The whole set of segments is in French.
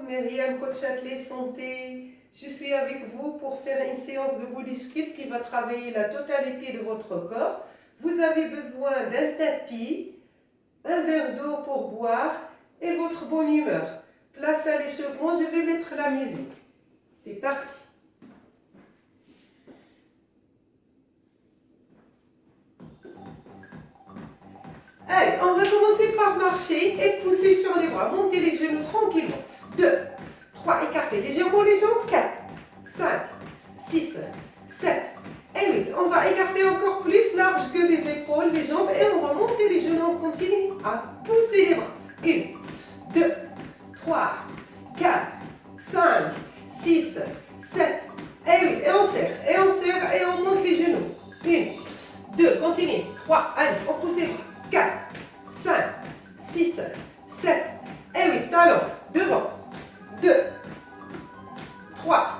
Myriam, coach athlète santé. Je suis avec vous pour faire une séance de body sculpt qui va travailler la totalité de votre corps. Vous avez besoin d'un tapis, un verre d'eau pour boire et votre bonne humeur. Place à l'échauffement, je vais mettre la musique. C'est parti. Allez, on va commencer par marcher et pousser sur les bras. Montez les genoux tranquillement. 2, 3, écartez légèrement les jambes. 4, 5, 6, 7 et 8. On va écarter encore plus large que les épaules, les jambes et on va monter les genoux. On continue à pousser les bras. 1, 2, 3, 4, 5, 6, 7 et 8. Et on serre et on monte les genoux. 1, 2, continue. 3, allez, on pousse les bras. 4, 5, 6, 7 et 8. Talons devant. 2, 3,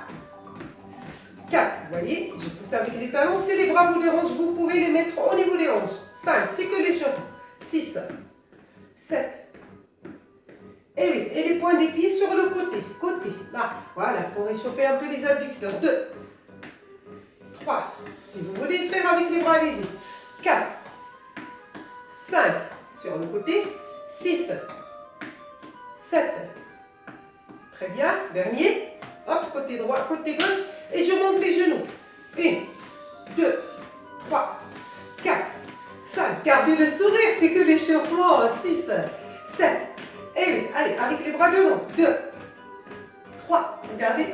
4. Vous voyez, je pousse avec les talons. Si les bras vous dérangent, vous pouvez les mettre au niveau des hanches. 5, c'est que l'échauffement. 6, 7 et 8. Et les points des pieds sur le côté. Là. Voilà, pour réchauffer un peu les adducteurs. 2, 3. Si vous voulez faire avec les bras, allez-y. 4, 5 sur le côté, 6, 7, très bien, dernier, hop, côté droit, côté gauche, et je monte les genoux, 1, 2, 3, 4, 5, gardez le sourire, c'est que l'échauffement, 6, 7, et 8, allez, avec les bras devant, 2, 3, regardez,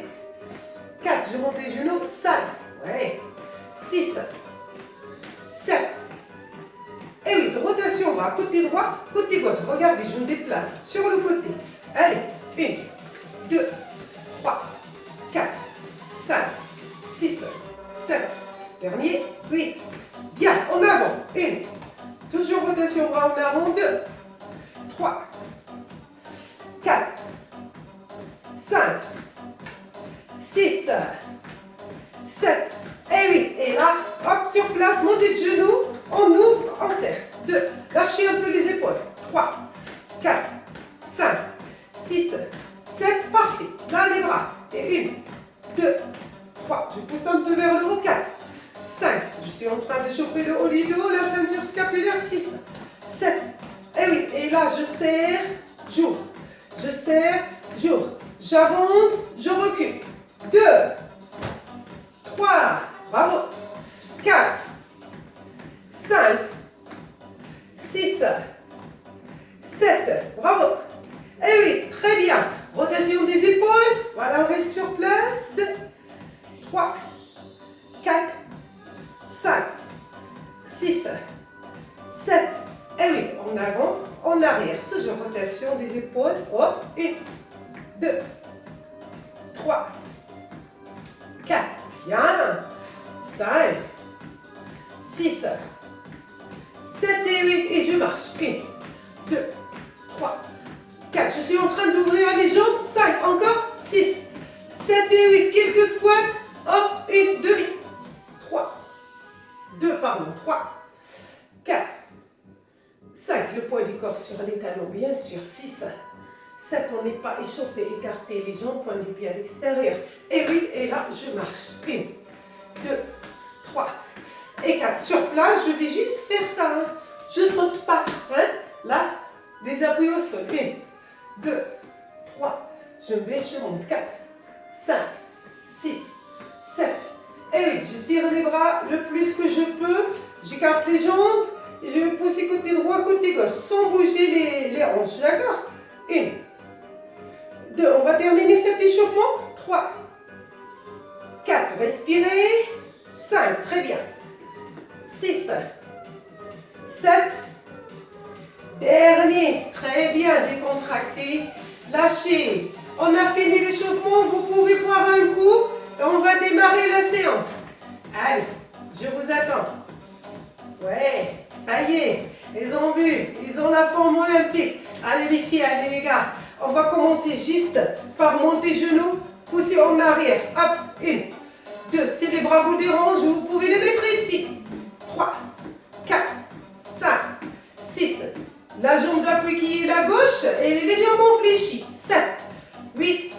4, je monte les genoux, 5, ouais, 6, 7, et 8, rotation, on va côté droit, côté gauche. Regardez, je me déplace sur le côté. Allez, 1, 2, 3, 4, 5, 6, 7. Dernier, 8. Bien, en avant. 1. Toujours rotation, bras en avant. 2, 3, 4, 5, 6, 7 et 8. Et là, hop, sur place, montez de genoux. On ouvre, on serre. 2. Lâchez un peu les épaules. 3, 4, 5, 6, 7. Parfait. Là, les bras. Et 1, 2, 3. Je pousse un peu vers le haut. 4, 5. Je suis en train de chauffer le haut du dos, la ceinture scapulaire. 6, 7 et 8. Et là, je serre, j'ouvre. Je serre, j'ouvre. J'avance, je recule. 2, 3. Bravo. 4, 5, 6, 7, bravo, et 8, très bien, rotation des épaules, voilà, on reste sur place, 2, 3, 4, 5, 6, 7 et 8, en avant, en arrière, toujours rotation des épaules, hop, 1, 2, 3, 4, bien, 5, 6, 7 et 8 et je marche. 1, 2, 3, 4. Je suis en train d'ouvrir les jambes. 5, encore. 6, 7 et 8. Quelques squats. Hop, 1, 2, 3, 2, pardon. 3, 4, 5. Le poids du corps sur les talons, bien sûr. 6, 7. On n'est pas échauffé. Écartez les jambes, point du pied à l'extérieur. Et 8, et là, je marche. 1, 2, 3. Et 4. Sur place, je vais juste faire ça. Hein. Je ne saute pas. Hein. Là, les appuis au sol. 1, 2, 3. Je baisse, je monte. 4, 5, 6, 7 et 8. Je tire les bras le plus que je peux. J'écarte les jambes. Et je vais pousser côté droit, côté gauche. Sans bouger les hanches. D'accord. 1, 2. On va terminer cet échauffement. 3, 4. Respirez. 5. Très bien. 6, 7, dernier, très bien, décontracté, lâchez, on a fini l'échauffement, vous pouvez boire un coup et on va démarrer la séance. Allez, je vous attends. Ouais, ça y est, ils ont vu, ils ont la forme olympique. Allez les filles, allez les gars, on va commencer juste par monter genoux, pousser en arrière, hop, 1, 2, si les bras vous dérangent, vous pouvez les mettre ici. 3, 4, 5, 6. La jambe d'appui qui est la gauche, elle est légèrement fléchie. 7, 8,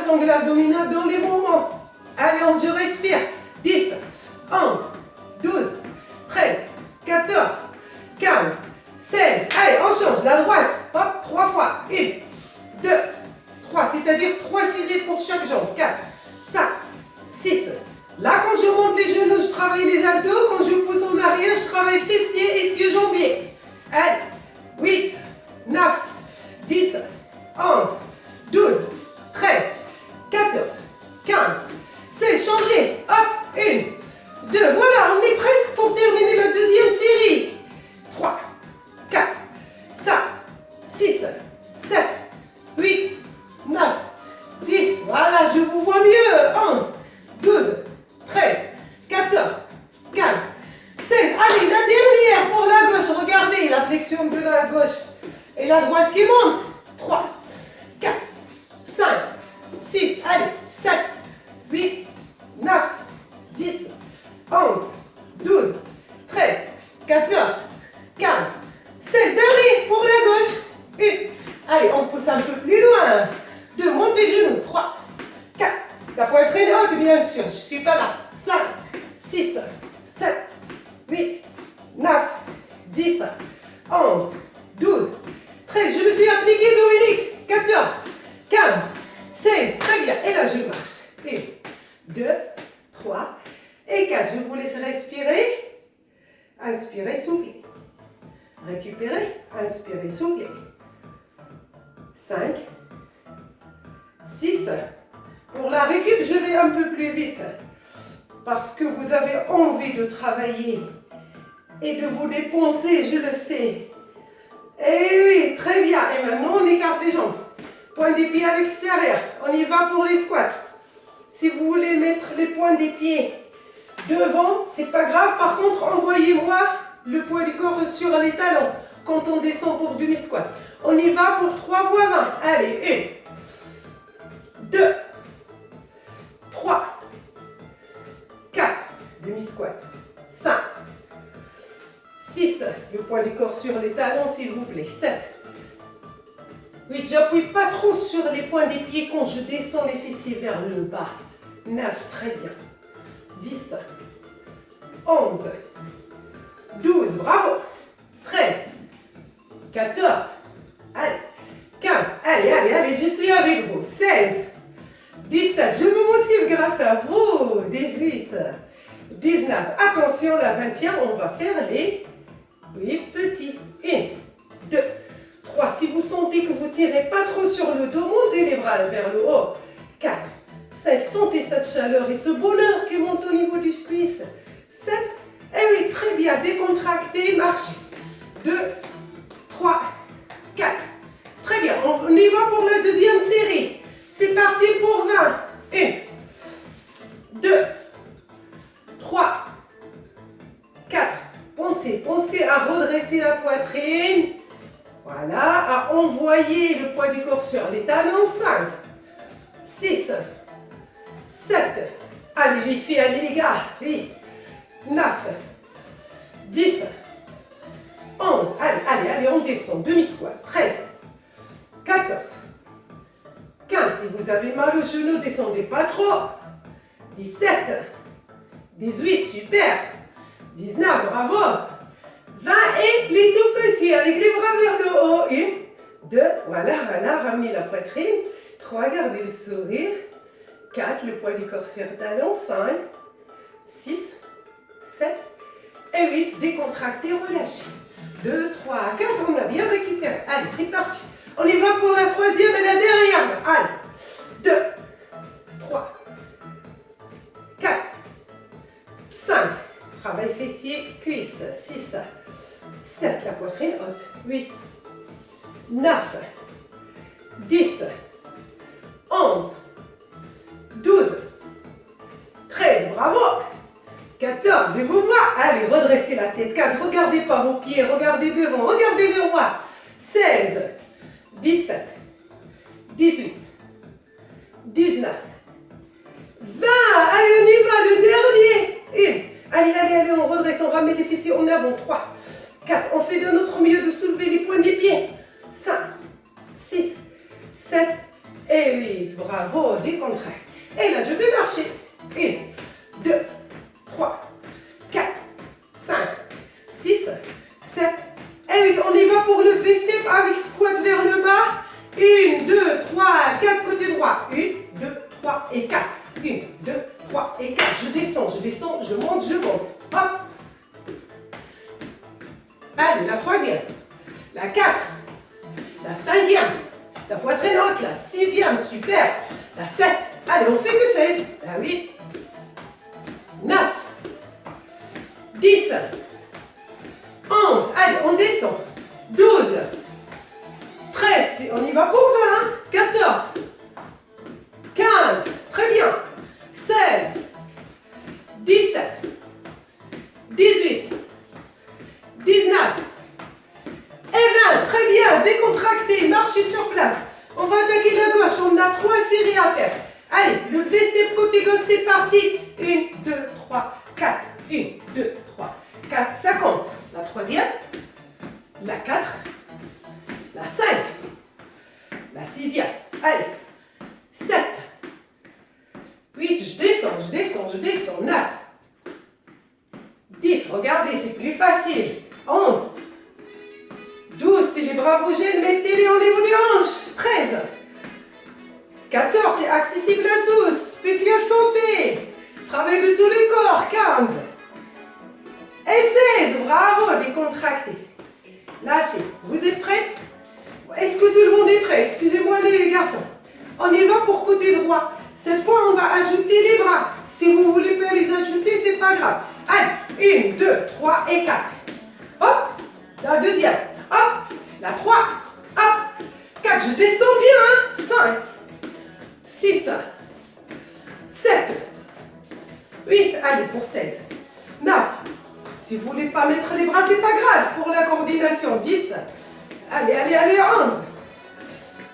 sangle abdominale dans les mouvements. Allez, je respire. 10, 11, 12, 13, 14, 15, 16. Allez, on change. La droite. Hop, 3 fois. 1, 2, 3. C'est-à-dire 3 séries pour chaque jambe. 4, 5, 6. Là, quand je monte les genoux, je travaille les abdos. Quand je pousse en arrière, je travaille fessiers, ischio-jambier. Allez, 8, 9, 10, 11, 12, 13, 14, 15, 16. Changez. Hop, 1, 2. Voilà, on est presque pour terminer la deuxième série. 3, 4, 5, 6, 7, 8, 9, 10. Voilà, je vous vois mieux. 11, 12, 13, 14, 15, 16. Allez, la dernière pour la gauche. Regardez la flexion de la gauche et la droite qui monte. 3, 4, 5, 6. Allez, 7, 8, 9, 10, 11, 12, 13, 14, 15, 16. Dernier pour la gauche. 1. Allez, on pousse un peu plus loin. 2. Monte les genoux. 3, 4. La poitrine haute, bien sûr. Je ne suis pas là. 5, 6, 7, 8, 9, 10, 11, 12, 13. Je me suis appliqué, Dominique. 14, 15, 16. Très bien. Et là, je marche. 1, 2, 3 et 4. Je vous laisse respirer. Inspirez, soufflez. Récupérez. Inspirez, soufflez. 5, 6. Pour la récup, je vais un peu plus vite. Parce que vous avez envie de travailler et de vous dépenser, je le sais. Et oui, très bien. Et maintenant, on écarte les jambes. Points des pieds à l'extérieur. On y va pour les squats. Si vous voulez mettre les points des pieds devant, c'est pas grave. Par contre, envoyez-moi le poids du corps sur les talons quand on descend pour demi-squat. On y va pour 3 fois 20. Allez, 1, 2, 3, 4, demi-squat, 5, 6, le poids du corps sur les talons s'il vous plaît, 7, 8, j'appuie pas trop sur les points des pieds quand je descends les fessiers vers le bas, 9, très bien, 10, 11, 12, bravo, 13, 14, allez, 15, allez, je suis avec vous, 16, 17, je me motive grâce à vous, 18, 19, attention la 20e, on va faire les 8 petits, 1, 2, 3, si vous sentez que vous ne tirez pas trop sur le dos, montez les bras vers le haut, 4, 5, sentez cette chaleur et ce bonheur qui monte au niveau du cuisse, 7, et 8, très bien, décontractez, marchez, 2, 3, 4, très bien, on y va pour la deuxième série. C'est parti pour 20. 1, 2, 3, 4. Pensez à redresser la poitrine. Voilà, à envoyer le poids du corps sur les talons. 5, 6, 7. Allez les filles, allez les gars. 8, 9, 10, 11. Allez, on descend. Demi-squat. 13, 14. 15, si vous avez mal aux genoux, descendez pas trop. 17, 18, super. 19, bravo. 20 et les tout petits avec les bras vers le haut. 1, 2, voilà, ramenez la poitrine. 3, gardez le sourire. 4, le poids du corps sur le talon. 5, 6, 7 et 8, décontractez, relâchez. 2, 3, 4, on a bien récupéré. Allez, c'est parti. On y va pour la troisième et la dernière. Allez, 2, 3, 4, 5. Travail fessier, cuisse. 6, 7, la poitrine haute. 8, 9, 10, 11, 12, 13. Bravo. 14, je vous vois. Allez, redressez la tête. 15, regardez pas vos pieds, regardez devant, regardez vers moi. 16, 17, 18, 19, 20. Allez, on y va, le dernier. 1. Allez, on redresse, on ramène les fessiers en avant. 3, 4. On fait de notre mieux de soulever les points des pieds. 5, 6, 7 et 8, bravo, décontracte. Et là, je vais marcher. 1, 2, 3, 4, 5, 6, 7, et 8. On y va pour le V-step avec squat vers le bas. 1, 2, 3, 4, côté droit. 1, 2, 3 et 4. 1, 2, 3 et 4. Je descends, je monte, je monte. Hop. Allez, la troisième. La 4. La 5e. La poitrine haute. La 6e, super. La 7. Allez, on fait que 16. La 8. 9. 10. 11. Allez, on descend. 12. 13. On y va pour 20. 14. 15. Très bien. 16. 17. 18. 19. Et 20. Très bien. Décontracté. Marchez sur place. On va attaquer la gauche. On a 3 séries à faire. Allez, le V-step côté gauche, c'est parti. 1, 2, 3, 4. 1, 2, 3, 4. Ça compte. La troisième. La 4. La 5. La 6e. Allez. 7. 8. Je descends. 9. 10. Regardez, c'est plus facile. 11. 12. Si les bras vous gênent, mettez-les au niveau des hanches. 13. 14. C'est accessible à tous. Spécial santé. Travail de tous les corps. 15. Et 16. Bravo. Décontracté. Lâchez. Vous êtes prêts? Est-ce que tout le monde est prêt? Excusez-moi les garçons. On y va pour côté droit. Cette fois, on va ajouter les bras. Si vous ne voulez pas les ajouter, c'est pas grave. Allez, 1, 2, 3 et 4. Hop, la deuxième. Hop, la 3. Hop, 4. Je descends bien. 5, 6, 7, 8. Allez, pour 16. 9. Si vous ne voulez pas mettre les bras, c'est pas grave. Pour la coordination, 10. Allez, 11.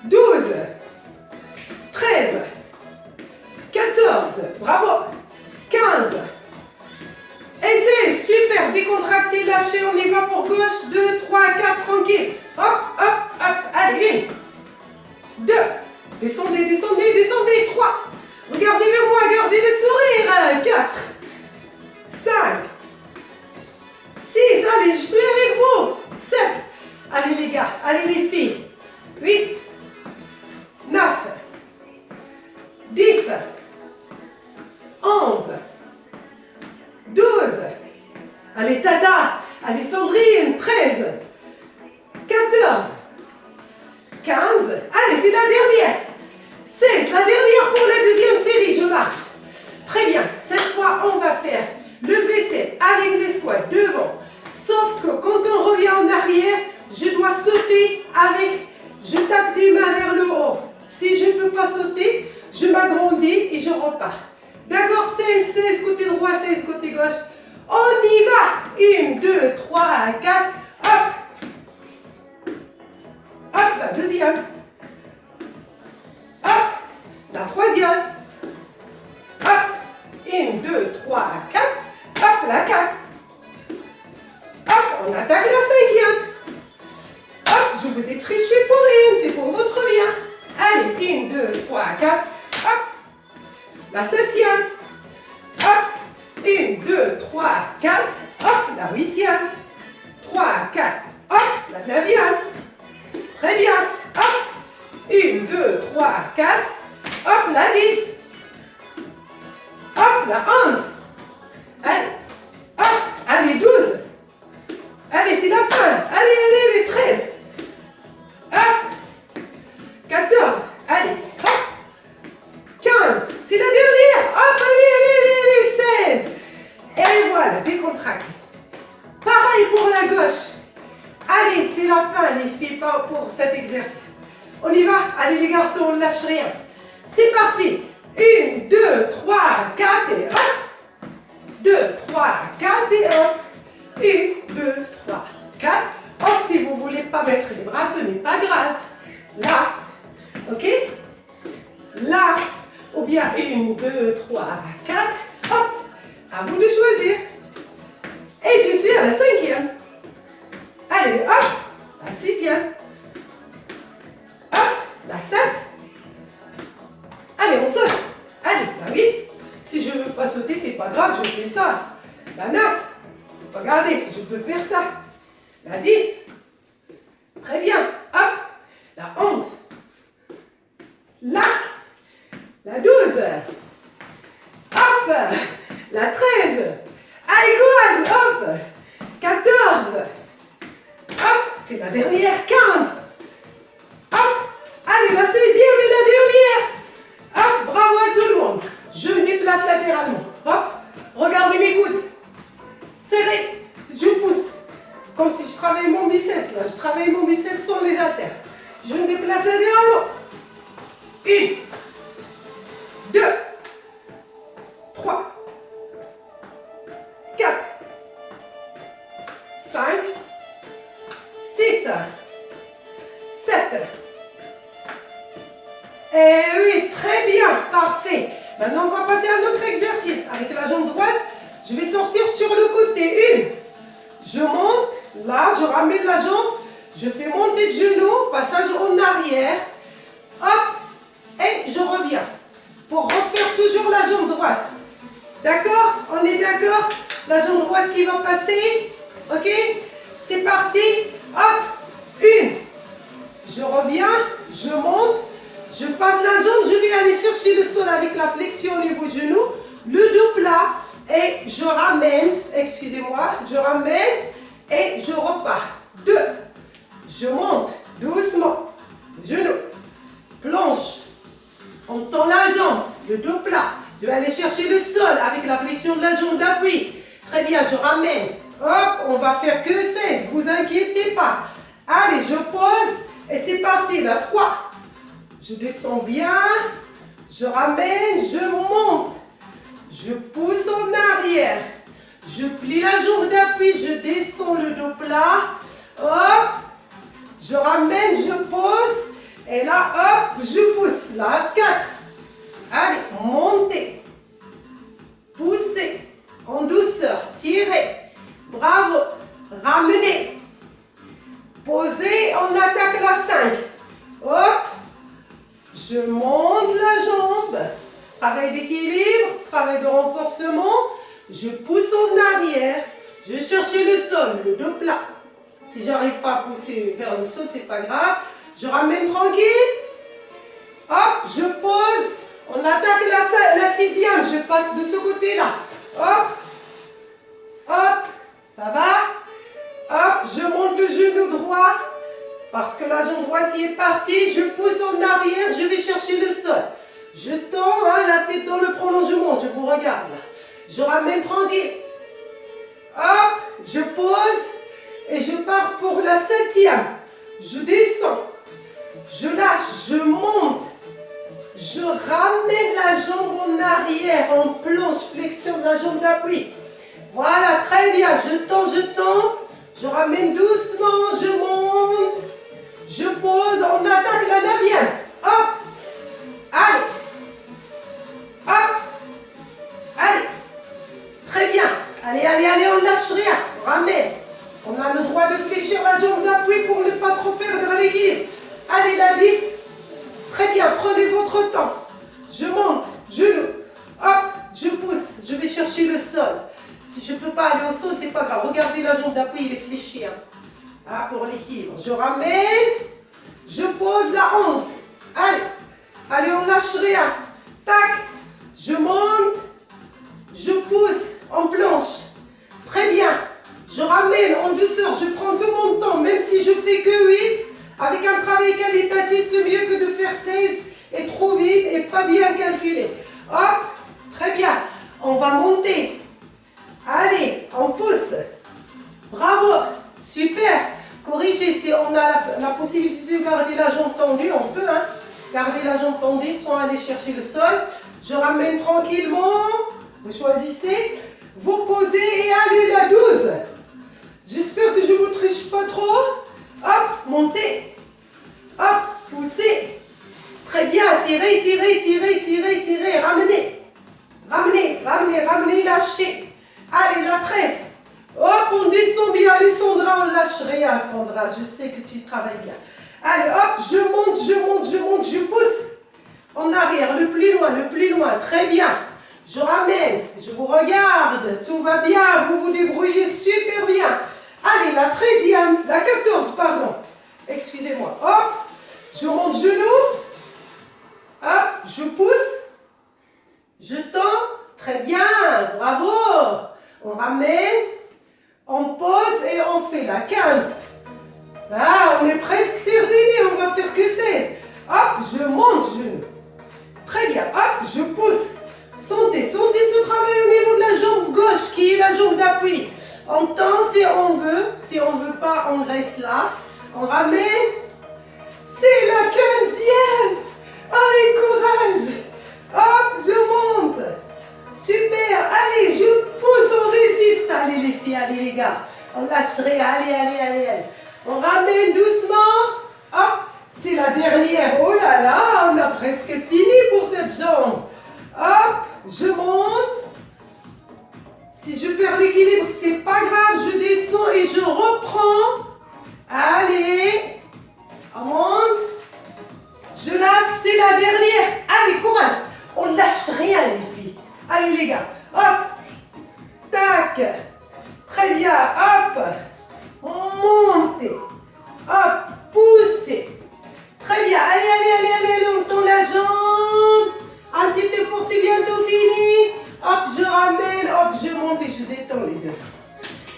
12. 13. 14. Bravo. 15. Et 16. Super. Décontracté, lâchez. On y va pour gauche. 2, 3, 4. Tranquille. Hop, hop, hop. Allez, 1. 2. Descendez. 3. Regardez vers moi. Gardez le sourire. 4. 5. 6. Allez, je suis avec vous. 7. Allez les gars, allez les filles. 8, 9, 10, 11, 12. Allez Tata, allez Sandrine, 13, 14, 15. Allez, c'est la dernière. 16, la dernière pour la deuxième série, je marche. Très bien, cette fois on va faire le V-step avec les squats devant. Sauf que quand on revient en arrière, je dois sauter avec, je tape les mains vers le haut. Si je ne peux pas sauter, je m'agrandis et je repars. D'accord, 16 côté droit, 16 côté gauche. On y va. 1, 2, 3, 4. Hop. Hop, la deuxième. Hop, la troisième. Hop, 1, 2, 3, 4. Hop, la 4. Hop, on attaque la 5e. Hop, je vous ai triché pour une, c'est pour votre bien. Allez, 1, 2, 3, 4. Hop, la 7e. Hop, 1, 2, 3, 4. Hop, la 8e. 3, 4. Hop, la 9e. Très bien. Hop, 1, 2, 3, 4. Hop, la 10. Hop, la 11. Allez, hop, allez, 12. Allez, c'est la fin. Allez, les 13. Hop. 14. Allez, hop. 15. C'est la dernière. Hop, allez, 16. Et voilà, décontracte. Pareil pour la gauche. Allez, c'est la fin, les filles, pour cet exercice. On y va. Allez, les garçons, on ne lâche rien. C'est parti. 1, 2, 3, 4 et hop. 2, 3, 4 et hop. 1, 2, 3, 4. Hop, si vous ne voulez pas mettre les bras, ce n'est pas grave. Là, ok? Là, ou bien 1, 2, 3, 4. Hop, à vous de choisir. Et je suis à la 5e. Allez, hop, la 6e. Hop, la 7. peux faire ça. La 10. Très bien. Hop. La 11. La 12. Hop. La 13. Allez, courage. Hop. 14. Hop. C'est la dernière. 15. Hop. Allez, la 16e et la dernière. Hop. Bravo à tout le monde. Je me déplace latéralement. Hop. Regardez mes coudes. Serré. Je pousse. Comme si je travaillais mon biceps. Là, je travaille mon biceps sans les haltères. Je me déplace latéralement. 1, 2, 3, 4, 5, 6, 7. Et oui, très bien, parfait. Maintenant, on va passer à notre exercice. Avec la jambe droite, je vais sortir sur le côté. 1. Je monte, là, je ramène la jambe. Je fais monter de genou, passage en arrière. Hop, et je reviens. Pour refaire toujours la jambe droite. D'accord? On est d'accord? La jambe droite qui va passer. Ok? C'est parti. Hop, 1. Je reviens, je monte. Je passe la jambe, je vais aller chercher le sol avec la flexion au niveau du genou. Le dos plat. Et je ramène, excusez-moi, je ramène et je repars. 2. Je monte doucement. Genou. Planche. On tend la jambe, le dos plat. Je vais aller chercher le sol avec la flexion de la jambe d'appui. Très bien, je ramène. Hop, on va faire que 16. Vous inquiétez pas. Allez, je pose et c'est parti. La 3. Je descends bien. Je ramène, je monte. Je pousse en arrière. Je plie la jambe d'appui. Je descends le dos plat. Hop. Je ramène, je pose. Et là, hop, je pousse. Là, 4. Allez, montez. Poussez. En douceur. Tirez. Bravo. Ramenez. Posez. On attaque la 5. Hop. Je monte la jambe. Travail d'équilibre. Travail de renforcement. Je pousse en arrière. Je vais chercher le sol. Le dos plat. Si j'arrive pas à pousser vers le sol, c'est pas grave. Je ramène tranquille. Hop, je pose. On attaque la 6e. Je passe de ce côté-là. Hop. Hop. Ça va? Hop, je monte le genou droit. Parce que la jambe droite qui est partie, je pousse en arrière. Je vais chercher le sol. Je tends la tête dans le prolongement. Je vous regarde là. Je ramène tranquille. Hop, je pose. Et je pars pour la 7e. Je descends. Je lâche, je monte. Je ramène la jambe en arrière, en planche, flexion de la jambe d'appui. Voilà, très bien. Je tends, je tends. Je ramène doucement, je monte. Je pose, on attaque la 9e. Hop. Allez. Hop. Allez. Très bien. Allez, allez, allez, on ne lâche rien. On ramène. On a le droit de fléchir la jambe d'appui pour ne pas trop perdre l'équilibre. Allez, la 10. Très bien, prenez votre temps. Je monte, genou. Hop, je pousse. Je vais chercher le sol. Si je ne peux pas aller au sol, c'est pas grave. Regardez la jambe d'appui, il est fléchi. Ah, pour l'équilibre. Je ramène. Je pose la 11. Allez. Allez, on lâche rien. Tac. Je monte. Je pousse en planche. Très bien. Je ramène en douceur. Je prends tout mon temps. Même si je fais que 8. Avec un travail qualitatif, c'est mieux que de faire 16 et trop vite et pas bien calculé. Hop. Très bien. On va monter. Allez, on pousse. Bravo. Super. Corrigez. Si on a la possibilité de garder la jambe tendue, on peut. Garder la jambe tendue sans aller chercher le sol. Je ramène tranquillement. Vous choisissez. Vous posez et allez la 12. J'espère que je ne vous triche pas trop. Hop, montez. Hop, poussez. Très bien. Tirez, tirez, tirez, tirez, tirez. Ramenez. Ramenez, ramenez, ramenez, lâchez. Allez, la 13. Hop, on descend bien. Allez, Sandra, on lâche rien, Sandra. Je sais que tu travailles bien. Allez, hop, je monte, je monte, je monte, je pousse. En arrière, le plus loin, le plus loin. Très bien. Je ramène, je vous regarde. Tout va bien, vous vous débrouillez super bien. Allez, la 13e, la 14, pardon. Excusez-moi. Hop, je monte genou. Hop, je pousse. Je tends. Très bien, bravo. On ramène. On pose et on fait la 15. Ah, on est presque terminé, on va faire que 16. Hop, je monte genou. Très bien, hop, je pousse. Sentez ce travail au niveau de la jambe gauche qui est la jambe d'appui. On tend si on veut. Si on ne veut pas, on reste là. On ramène. C'est la 15e. Allez, courage. Hop, je monte. Super. Allez, je pousse, on résiste. Allez les filles, allez les gars. On lâcherait. Allez, allez, allez, allez. On ramène doucement. Hop, c'est la dernière. Oh là là, on a presque fini pour cette jambe. Hop, je monte. Si je perds l'équilibre, c'est pas grave. Je descends et je reprends. Allez, on monte. Je lâche, c'est la dernière. Allez, courage. On lâche rien, les filles. Allez, les gars. Hop, tac. Très bien. Hop, montez. Hop, poussez. Très bien. Allez, allez, allez, allez, on tend la jambe. Un petit effort, c'est bientôt fini. Hop, je ramène, hop, je monte et je détends les deux.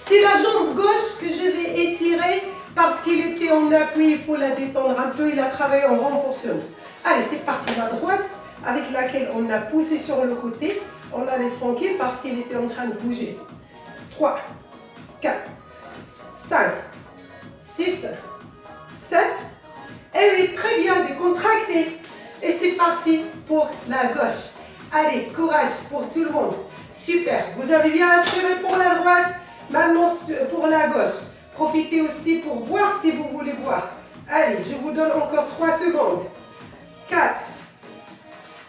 C'est la jambe gauche que je vais étirer parce qu'il était en appui, il faut la détendre un peu, il a travaillé en renforcement. Allez, c'est parti, la droite avec laquelle on a poussé sur le côté, on la laisse tranquille parce qu'il était en train de bouger. 3, 4, 5, 6, 7, et 8, très bien, décontracté. Et c'est parti pour la gauche. Allez, courage pour tout le monde. Super, vous avez bien assuré pour la droite. Maintenant pour la gauche. Profitez aussi pour boire si vous voulez boire. Allez, je vous donne encore 3 secondes. 4.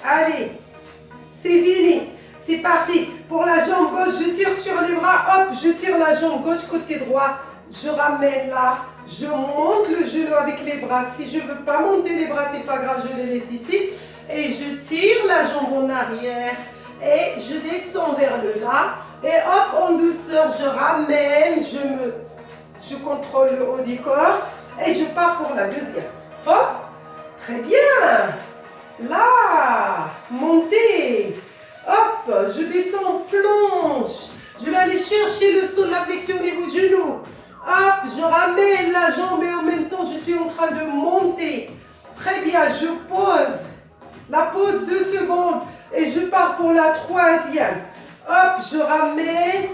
Allez, c'est fini. C'est parti. Pour la jambe gauche, je tire sur les bras. Hop, je tire la jambe gauche côté droit. Je ramène là. Je monte le genou avec les bras. Si je ne veux pas monter les bras, c'est pas grave, je les laisse ici. Et je tire la jambe en arrière. Et je descends vers le bas. Et hop, en douceur, je ramène. Je contrôle le haut du corps. Et je pars pour la deuxième. Hop, très bien. Là, montez. Hop, je descends, plonge. Je vais aller chercher le sol, la flexion au niveau du genou. Hop, je ramène la jambe et en même temps, je suis en train de monter. Très bien, je pose. La pause 2 secondes et je pars pour la troisième. Hop, je ramène.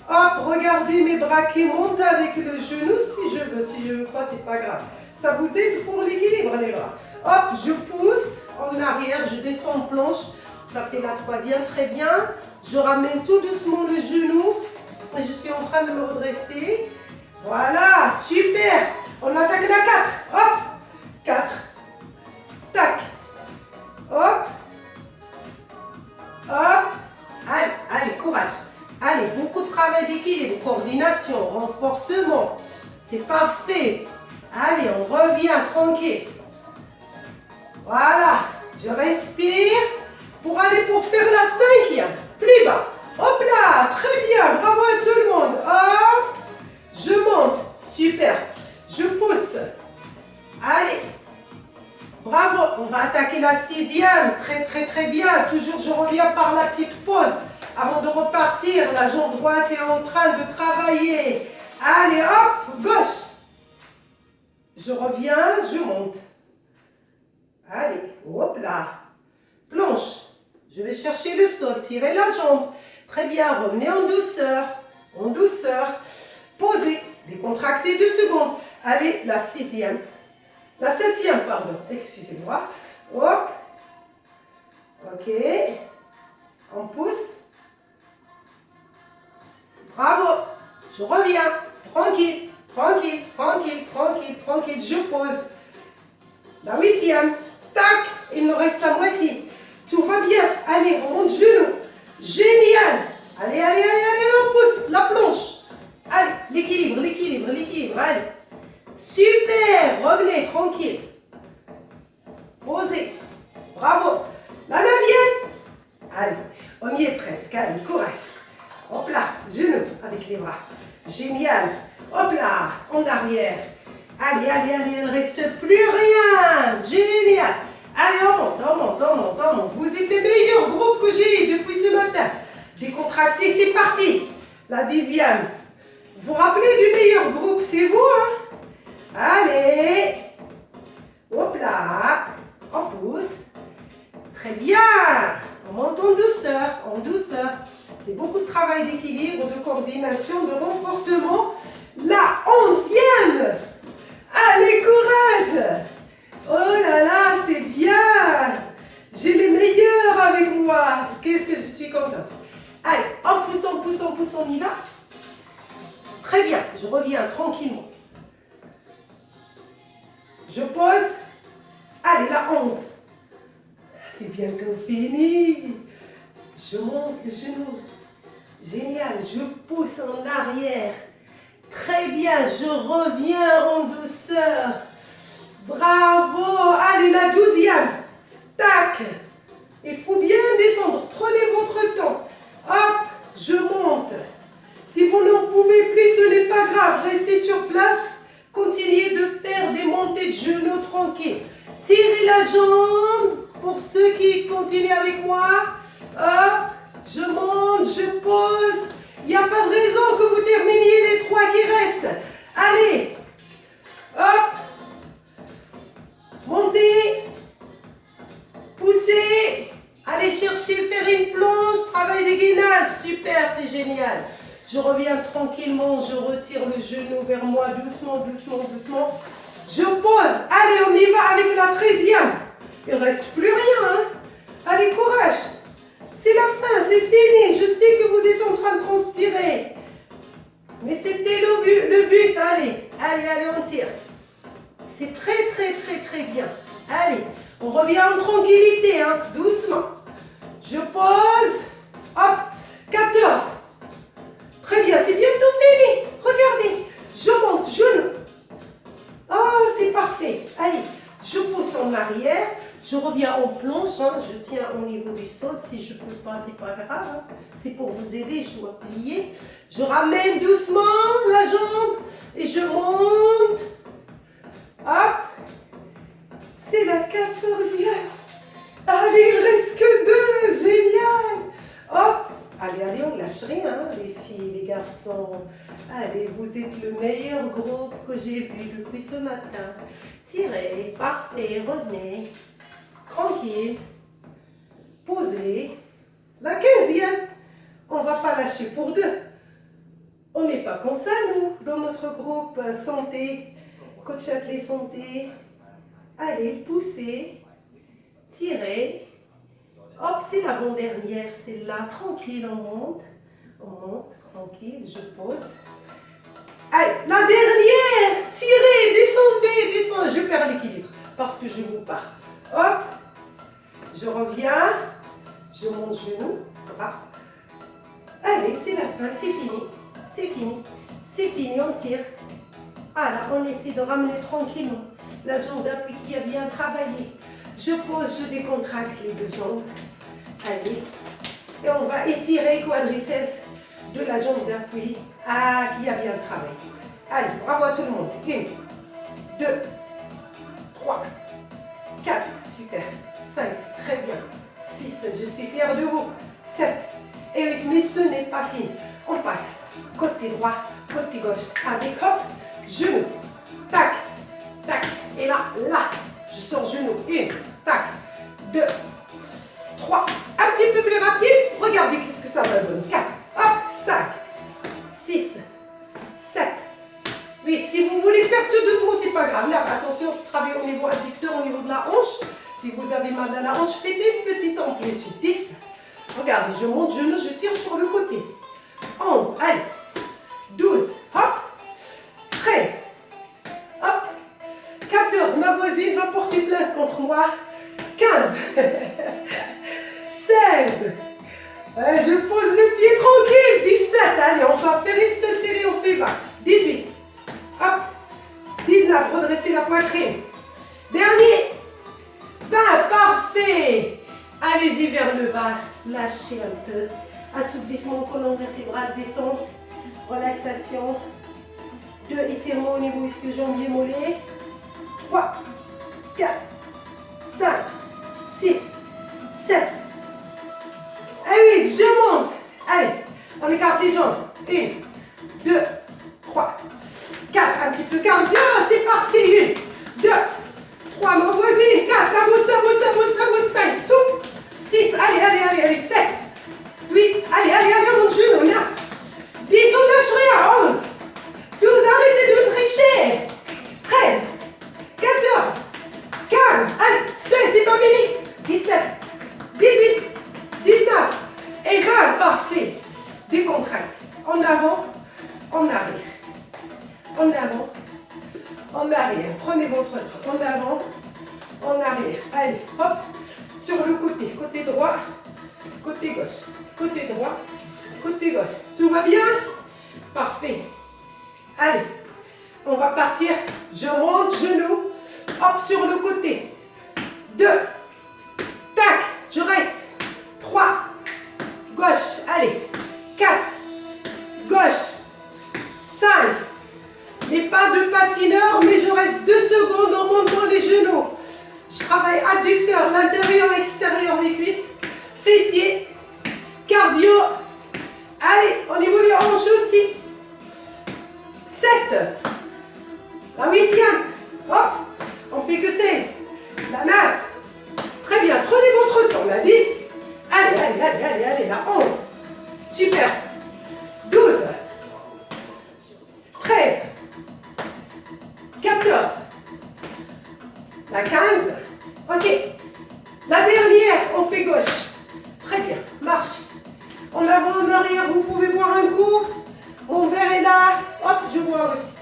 Hop, regardez mes bras qui montent avec le genou si je veux. Si je ne veux pas, c'est pas grave. Ça vous aide pour l'équilibre, les bras. Hop, je pousse en arrière, je descends en planche. Ça fait la troisième, très bien. Je ramène tout doucement le genou. Et je suis en train de me redresser. Voilà, super. On attaque la 4. Hop, 4. Tac. Hop. Hop. Allez, allez, courage. Allez, beaucoup de travail d'équilibre, coordination, renforcement. C'est parfait. Allez, on revient tranquille. Voilà, je respire pour aller pour faire la 5e. Plus bas. Hop là, très bien. Bravo à tout le monde. Hop. Je monte. Super. Je pousse. Allez. Bravo. On va attaquer la 6e. Très, très, très bien. Toujours, je reviens par la petite pause. Avant de repartir, la jambe droite est en train de travailler. Allez, hop, gauche. Je reviens, je monte. Allez, hop là. Planche. Je vais chercher le sol, tirer la jambe. Très bien, revenez en douceur. En douceur. Posez, décontractez 2 secondes. Allez, la 6e. La 7e, pardon. Excusez-moi. Hop. Ok. On pousse. Bravo. Je reviens. Tranquille, tranquille, tranquille, tranquille, tranquille. Je pose. La 8e. Tac. Il nous reste la moitié. Tout va bien. Allez, on monte genou. Génial. Allez, allez, allez, allez, on pousse. La planche. Allez, l'équilibre, l'équilibre, l'équilibre. Allez. Super. Revenez, tranquille. Posez. Bravo. La 9e. Allez, on y est presque. Allez, courage. Hop là, genou avec les bras. Génial. Hop là, arrière. Allez, allez, allez, il ne reste plus rien. Génial. Allez, on monte, on monte, on monte, on monte. Vous êtes les meilleurs groupes que j'ai eu depuis ce matin. Décontractez, c'est parti. La 10e. Vous vous rappelez du meilleur groupe, c'est vous, hein? Allez. Hop là. On pousse. Très bien. On monte en douceur, en douceur. C'est beaucoup de travail d'équilibre, de coordination, de renforcement. La 11e. Allez, courage. Oh là là, c'est bien. J'ai les meilleurs avec moi. Qu'est-ce que je suis contente. Allez, on pousse, on pousse, on pousse, on y va. Très bien, je reviens tranquillement. Je pose. Allez, la 11. C'est bientôt fini. Je monte le genou. Génial, je pousse en arrière. Très bien, je reviens en douceur. Bravo. Allez, la 12e. Tac. Il faut bien descendre. Prenez votre temps. Hop, je monte. Si vous n'en pouvez plus, ce n'est pas grave. Restez sur place. Continuez de faire des montées de genoux tranquilles. Tirez la jambe. Pour ceux qui continuent avec moi. Hop, je monte, je pose. Il n'y a pas de raison que vous terminiez les 3 qui restent. Allez. Hop. Montez. Poussez. Allez chercher, faire une planche. Travail de gainage. Super, c'est génial. Je reviens tranquillement. Je retire le genou vers moi. Doucement, doucement, doucement. Je pose. Allez, on y va avec la 13e. Il ne reste plus rien. Hein? Allez, courage. C'est la fin, c'est fini. Je sais que vous êtes en train de transpirer. Mais c'était le but. Allez, allez, allez, on tire. C'est très, très, très, très bien. Allez, on revient en tranquillité, hein, doucement. Je pose. Hop, 14. Très bien, c'est bientôt fini. Regardez, je monte, genou. Oh, c'est parfait. Allez, je pousse en arrière. Je reviens en planche, hein. Je tiens au niveau du sol. Si je ne peux pas, c'est pas grave. Hein. C'est pour vous aider, je dois plier. Je ramène doucement la jambe et je monte. Hop. C'est la 14e. Allez, il ne reste que 2. Génial. Hop. Allez, allez, on ne lâche rien, hein, les filles, les garçons. Allez, vous êtes le meilleur groupe que j'ai vu depuis ce matin. Tirez, parfait, revenez. Tranquille. Posez. La 15e. On ne va pas lâcher pour 2. On n'est pas comme ça, nous, dans notre groupe santé. Coach Athlé Santé. Allez, poussez. Tirez. Hop, c'est l'avant-dernière, c'est là, tranquille, on monte, tranquille, je pose. Allez, la dernière, tirez, descendez, descendez, je perds l'équilibre parce que je vous pars. Hop, je reviens, je monte genou, bras. Allez, c'est la fin, c'est fini, c'est fini, c'est fini, on tire. Voilà, on essaie de ramener tranquillement la jambe d'appui qui a bien travaillé. Je pose, je décontracte les 2 jambes. Allez. Et on va étirer quadriceps de la jambe d'appui. Ah, qui a bien travaillé. Allez, bravo à tout le monde. 1, 2, 3, 4, super. 5, c'est très bien. 6, je suis fière de vous. 7 et 8, mais ce n'est pas fini. On passe côté droit, côté gauche. Avec, hop, genou. Tac, tac. Et là, là. Je sors genou. 1, tac, 2, 3. Un petit peu plus rapide. Regardez qu'est-ce que ça va donner. 4, hop, 5, 6, 7, 8. Si vous voulez faire tout doucement, c'est pas grave. Là, attention, travaillez au niveau adducteur, au niveau de la hanche. Si vous avez mal à la hanche, faites une petite amplitude. 10. Regardez, je monte genou, je tire sur le côté. 11, allez. 12, hop. 13, hop. 14, ma voisine va porter plainte contre moi. 15, 16, je pose le pied tranquille. 17, allez, on va faire une seule série, on fait 20. 18, hop. 19, redressez la poitrine. Dernier, 20, parfait. Allez-y vers le bas, lâchez un peu. Assouplissement colonne vertébrale, détente, relaxation. 2, étirement au niveau ischio-jambier mollet. 3, 4, 5, 6, 7. Et 8, je monte. Allez, on écarte les jambes. 1, 2, 3, 4. Un petit peu cardio, c'est parti. 1, 2, 3, ma voisine. 4, ça bouge, ça bouge, ça bouge, ça bouge. 5, tout. 6, allez, 7. 8, allez, mon genou. 9, 10, on lâche rien. 11, 12, arrêtez de tricher. 13, 14, 15, allez, 16, c'est pas fini. 17, 18, 19 et 20, parfait. Décontracte. En avant, en arrière. En avant, en arrière. Prenez votre temps. En avant, en arrière. Allez, hop, sur le côté. Côté droit, côté gauche. Côté droit, côté gauche. Tout va bien? Parfait. Allez, on va partir. Je monte, genou. Hop, sur le côté. 2. Tac, je reste. 3. Gauche, allez. 4. Gauche. 5. Les pas de patineur, mais je reste 2 secondes en montant les genoux. Je travaille adducteur, l'intérieur, l'extérieur des cuisses. Fessiers. Cardio. Allez, au niveau des hanches aussi. 7. La 8e. Hop, on fait que 16. La 9. Très bien, prenez votre temps. La 10. Allez, la 11. Super. 12. 13. 14. La 15. Ok. La dernière, on fait gauche. Très bien, marche. En avant, en arrière, vous pouvez boire un coup. Mon verre est là. Hop, je bois aussi.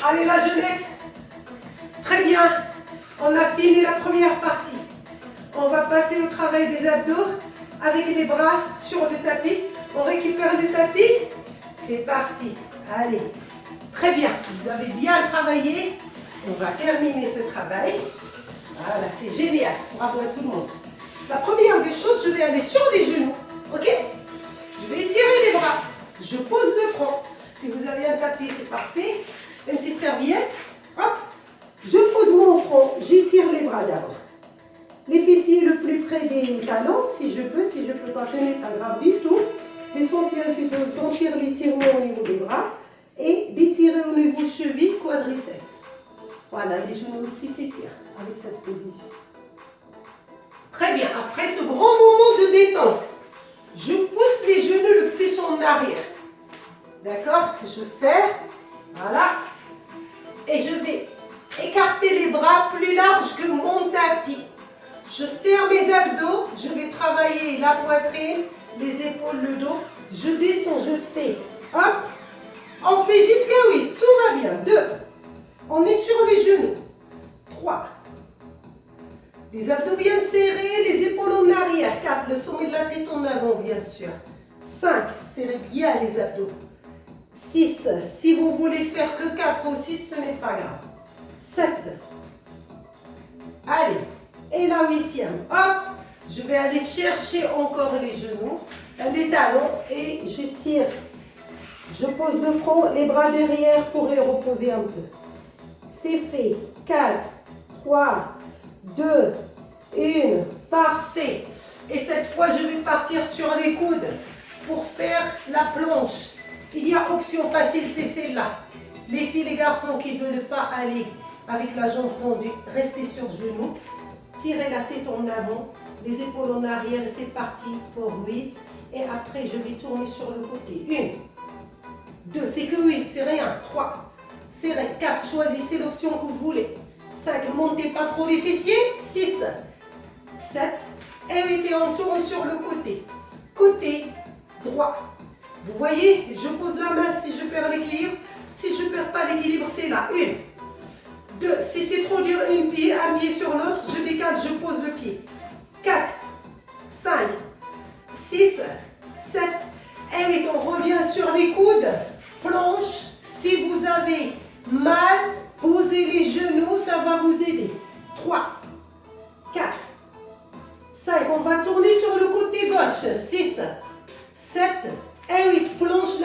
Allez, la jeunesse. Très bien. On a fini la première partie. On va passer au travail des abdos avec les bras sur le tapis. On récupère le tapis. C'est parti. Allez. Très bien. Vous avez bien travaillé. On va terminer ce travail. Voilà, c'est génial. Bravo à tout le monde. La première des choses, je vais aller sur les genoux. Ok? Je vais étirer les bras. Je pose le front. Si vous avez un tapis, c'est parfait. Une petite serviette. Hop. Je pose mon front. J'étire les bras d'abord. Les fessiers le plus près des talons, si je peux pas, ce n'est pas grave du tout. L'essentiel, c'est de sentir l'étirement au niveau des bras et d'étirer au niveau cheville, quadriceps. Voilà, les genoux aussi s'étirent avec cette position. Très bien, après ce grand moment de détente, je pousse les genoux le plus en arrière. D'accord? Je serre, voilà. Et je vais écarter les bras plus larges que mon tapis. Je serre mes abdos, je vais travailler la poitrine, les épaules, le dos. Je descends, je fais, hop. On fait jusqu'à 8, tout va bien. 2, on est sur les genoux. 3, les abdos bien serrés, les épaules en arrière. 4, le sommet de la tête en avant, bien sûr. 5, serrez bien les abdos. 6, si vous voulez faire que 4 ou 6, ce n'est pas grave. 7, allez, et la 8e, hop, je vais aller chercher encore les genoux, les talons, et je tire. Je pose le front, les bras derrière pour les reposer un peu. C'est fait. 4, 3, 2, 1, parfait. Et cette fois, je vais partir sur les coudes pour faire la planche. Il y a option facile, c'est celle-là. Les filles, les garçons qui ne veulent pas aller avec la jambe tendue, restez sur genoux. Tirez la tête en avant, les épaules en arrière et c'est parti pour 8. Et après, je vais tourner sur le côté. 1, 2, c'est que 8, c'est rien. 3, c'est 4, choisissez l'option que vous voulez. 5, montez pas trop les fessiers. 6, 7, et 8 et on tourne sur le côté. Côté droit. Vous voyez, je pose la main si je perds l'équilibre. Si je ne perds pas l'équilibre, c'est là. 1, 2, si c'est trop dur, un pied sur l'autre, je décale, je pose le pied. 4, 5, 6, 7, et 8. On revient sur les coudes. Planche. Si vous avez mal, posez les genoux, ça va vous aider. 3, 4, 5. On va tourner sur le côté gauche. 6, 7, et 8. Planche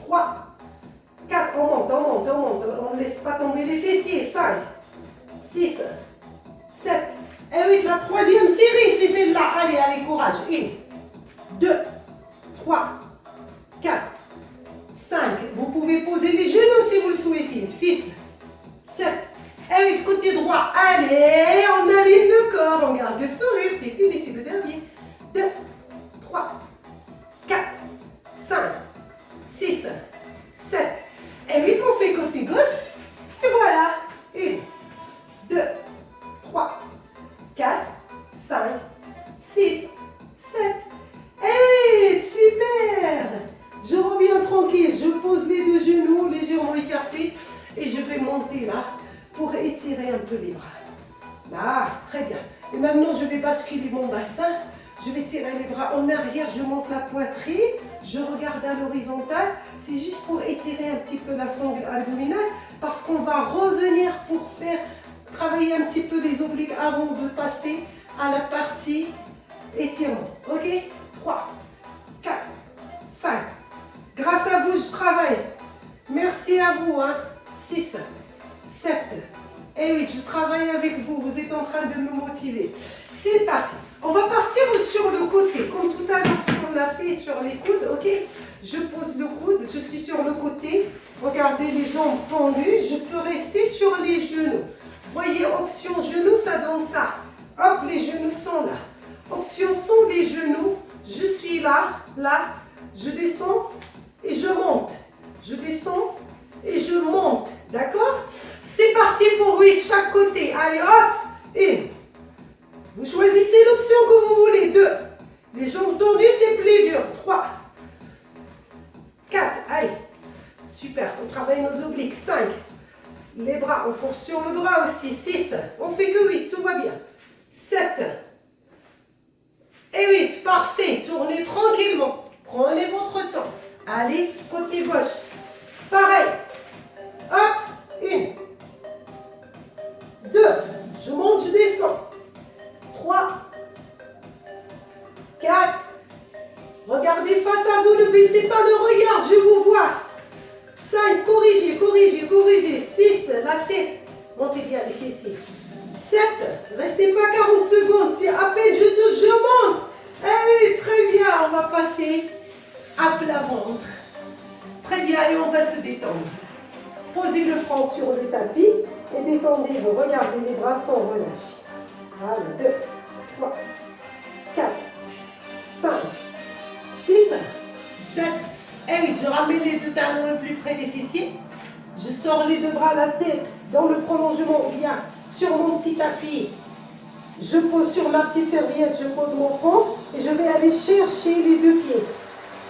3, 4, on monte, on monte, on monte, on ne laisse pas tomber les fessiers. 5, 6, 7, et 8, la troisième série, c'est celle-là. Allez, allez, courage. 1, 2, 3, 4, 5. Vous pouvez poser les genoux si vous le souhaitez. 6, 7, et 8, côté droit. Allez, on aligne le corps, on garde le sourire. C'est fini, c'est le dernier. 2, 3, 4, 5, 6, 7, et 8. On fait côté gauche. Et voilà. 1, 2, 3, 4, 5, 6, 7, et 8. Super. Je reviens tranquille. Je pose les deux genoux légèrement écartés. Et je vais monter là pour étirer un peu les bras. Là, très bien. Et maintenant, je vais basculer mon bassin. Je vais tirer les bras en arrière, je monte la poitrine, je regarde à l'horizontale. C'est juste pour étirer un petit peu la sangle abdominale parce qu'on va revenir pour faire travailler un petit peu les obliques avant de passer à la partie étirement. Ok? 3, 4, 5. Grâce à vous, je travaille. Merci à vous. 6, 7, et 8. Je travaille avec vous. Vous êtes en train de me motiver. C'est parti. On va partir sur le côté, comme tout à l'heure ce qu'on a fait sur les coudes, ok? Je pose le coude, je suis sur le côté. Regardez les jambes tendues. Je peux rester sur les genoux. Voyez, option genoux, ça donne ça. Hop, les genoux sont là. Option sont les genoux. Je suis là, là. Je descends et je monte. Je descends et je monte. D'accord? C'est parti pour 8, chaque côté. Allez, hop, 1. Vous choisissez l'option que vous voulez. 2. Les jambes tendues, c'est plus dur. 3. 4. Allez. Super. On travaille nos obliques. 5. Les bras. On force sur le bras aussi. 6. On fait que 8. Tout va bien. 7. Et 8. Parfait. Tournez tranquillement. Prenez votre temps. Allez. Côté gauche. Pareil. Hop. 1. 2. Je monte, je descends. 3, 4, regardez face à vous, ne baissez pas le regard, je vous vois. 5, corrigez, corrigez, corrigez. 6, la tête, montez bien les fessiers. 7, restez pas 40 secondes, c'est à peine je touche, je monte. Eh oui, très bien, on va passer à plat ventre. Très bien, et on va se détendre. Posez le front sur le tapis et détendez-vous, regardez les bras sans relâche. Voilà, 2, 3, 4, 5, 6, 7, et 8. Je ramène les deux talons le plus près des fessiers. Je sors les deux bras, la tête dans le prolongement ou bien sur mon petit tapis. Je pose sur ma petite serviette, je pose mon front et je vais aller chercher les deux pieds.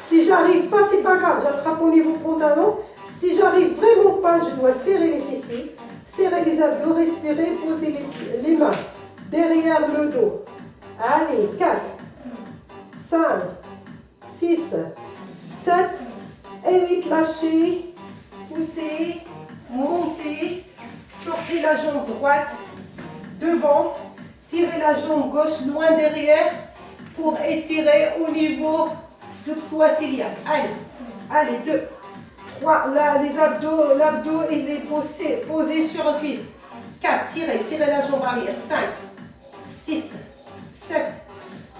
Si j'arrive pas, c'est pas grave, j'attrape au niveau pantalon. Si j'arrive vraiment pas, je dois serrer les fessiers, serrer les abdos, respirer, poser les mains derrière le dos. Allez, 4, 5, 6, 7 et 8. Lâchez, poussez, montez, sortez la jambe droite devant, tirez la jambe gauche loin derrière pour étirer au niveau du psoas iliaque. Allez, allez, 2, 3, là, les abdos, l'abdos et les posés sur le cuisse. 4, tirez la jambe arrière. 5, 6, 7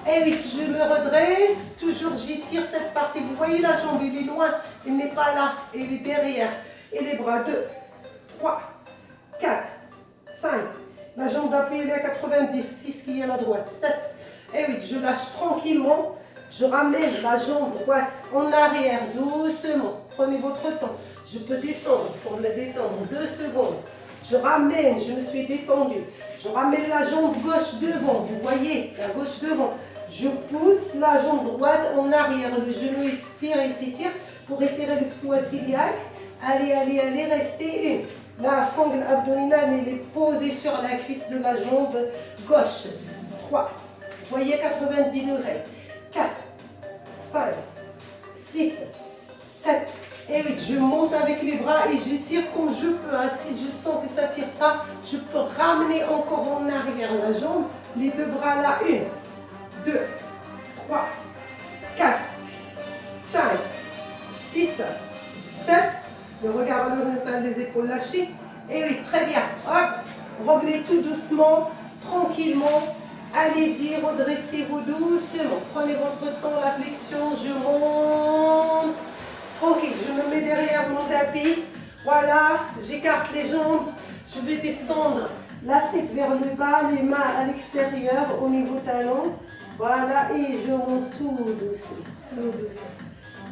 et 8. Je me redresse, toujours j'étire cette partie. Vous voyez la jambe, elle est loin, elle n'est pas là, elle est derrière. Et les bras, 2, 3, 4, 5. La jambe d'appui elle est à 90, 6 qui est à la droite. 7 et 8. Je lâche tranquillement. Je ramène la jambe droite en arrière, doucement. Prenez votre temps. Je peux descendre pour me détendre. 2 secondes. Je ramène, je me suis détendue. Je ramène la jambe gauche devant. Vous voyez, la gauche devant. Je pousse la jambe droite en arrière. Le genou s'étire et s'étire pour étirer le psoas iliaque. Allez, allez, allez, restez 1. La sangle abdominale, elle est posée sur la cuisse de la jambe gauche. 3. Vous voyez, 90 degrés. 4, 5, 6, 7 et 8. Je monte avec les bras et je tire comme je peux. Si je sens que ça ne tire pas, je peux ramener encore en arrière la jambe. Les deux bras là. 1, 2, 3, 4, 5, 6, 7. Le regard horizontal des épaules lâchées. Et 8. Très bien. Hop. Revenez tout doucement, tranquillement. Allez-y, redressez-vous doucement. Prenez votre temps, la flexion. Je monte. Tranquille. Je me mets derrière mon tapis. Voilà. J'écarte les jambes. Je vais descendre la tête vers le bas, les mains à l'extérieur, au niveau talon. Voilà. Et je monte tout doucement. Tout doucement.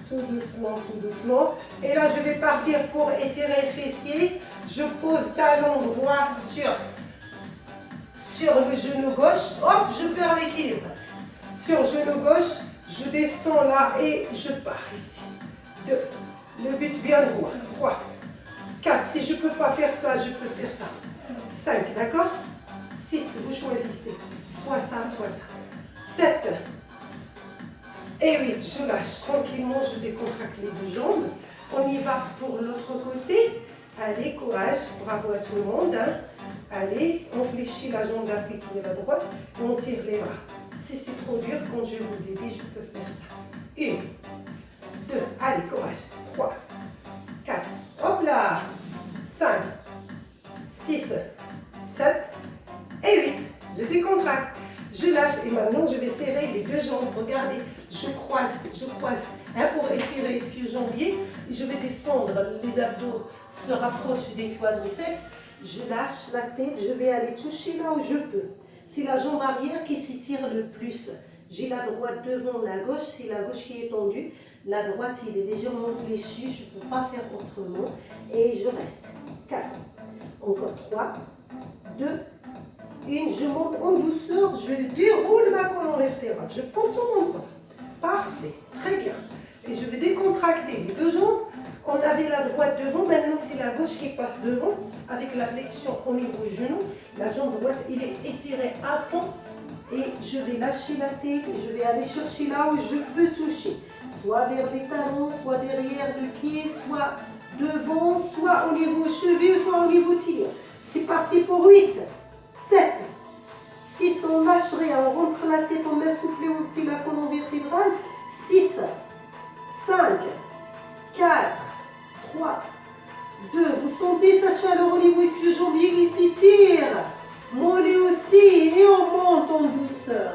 Tout doucement, tout doucement. Et là, je vais partir pour étirer le fessier. Je pose talon droit sur le genou gauche. Hop, je perds l'équilibre. Sur genou gauche, je descends là et je pars ici. 2. Le buste bien droit. 3. 4. Si je ne peux pas faire ça, je peux faire ça. 5, d'accord? 6, vous choisissez. Soit ça, soit ça. 7. Et 8, je lâche tranquillement, je décontracte les deux jambes. On y va pour l'autre côté. Allez, courage, bravo à tout le monde. Hein. Allez, on fléchit la jambe d'appui qui est à droite et on tire les bras. Si c'est trop dur, quand je vous ai dit, je peux faire ça. 1, 2, allez, courage. 3, 4, hop là. 5, 6, 7 et 8. Je décontracte. Je lâche et maintenant je vais serrer les deux jambes. Regardez, je croise hein, pour étirer l'ischio-jambier. Je vais descendre, les abdos se rapprochent des quadriceps. Je lâche la tête, je vais aller toucher là où je peux. C'est la jambe arrière qui s'étire le plus. J'ai la droite devant la gauche, c'est la gauche qui est tendue. La droite, il est légèrement fléchi, je ne peux pas faire autrement. Et je reste. 4, encore 3, 2, 1, je monte en douceur, je déroule ma colonne vertébrale, je contourne mon temps. Parfait, très bien. Et je vais décontracter les deux jambes. On avait la droite devant, maintenant c'est la gauche qui passe devant, avec la flexion au niveau du genou. La jambe droite, il est étiré à fond. Et je vais lâcher la tête et je vais aller chercher là où je peux toucher. Soit vers les talons, soit derrière le pied, soit devant, soit au niveau cheville, soit au niveau tibia. C'est parti pour 8. 7, 6, on lâche rien, on rentre la tête, on assouple aussi la colonne vertébrale. 6, 5, 4, 3, 2. Vous sentez cette chaleur au niveau ischio-jambier qui s'étire. Mollet aussi et on monte en douceur.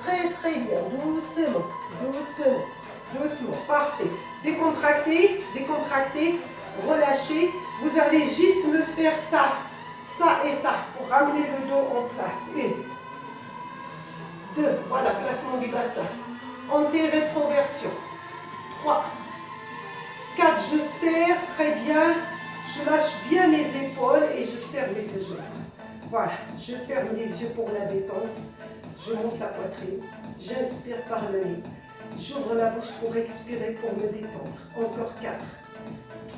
Très très bien, doucement, doucement, doucement. Parfait. Décontractez, décontractez, relâchez. Vous allez juste me faire ça. Ça et ça, pour ramener le dos en place. 1, 2, voilà, placement du bassin. Anté-rétroversion. 3, 4, je serre, très bien. Je lâche bien mes épaules et je serre les deux jambes. Voilà, je ferme les yeux pour la détente. Je monte la poitrine. J'inspire par le nez. J'ouvre la bouche pour expirer, pour me détendre. Encore 4,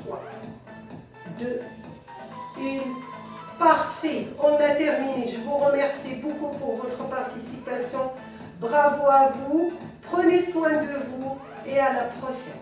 3, 2, 1. Parfait, on a terminé. Je vous remercie beaucoup pour votre participation. Bravo à vous. Prenez soin de vous et à la prochaine.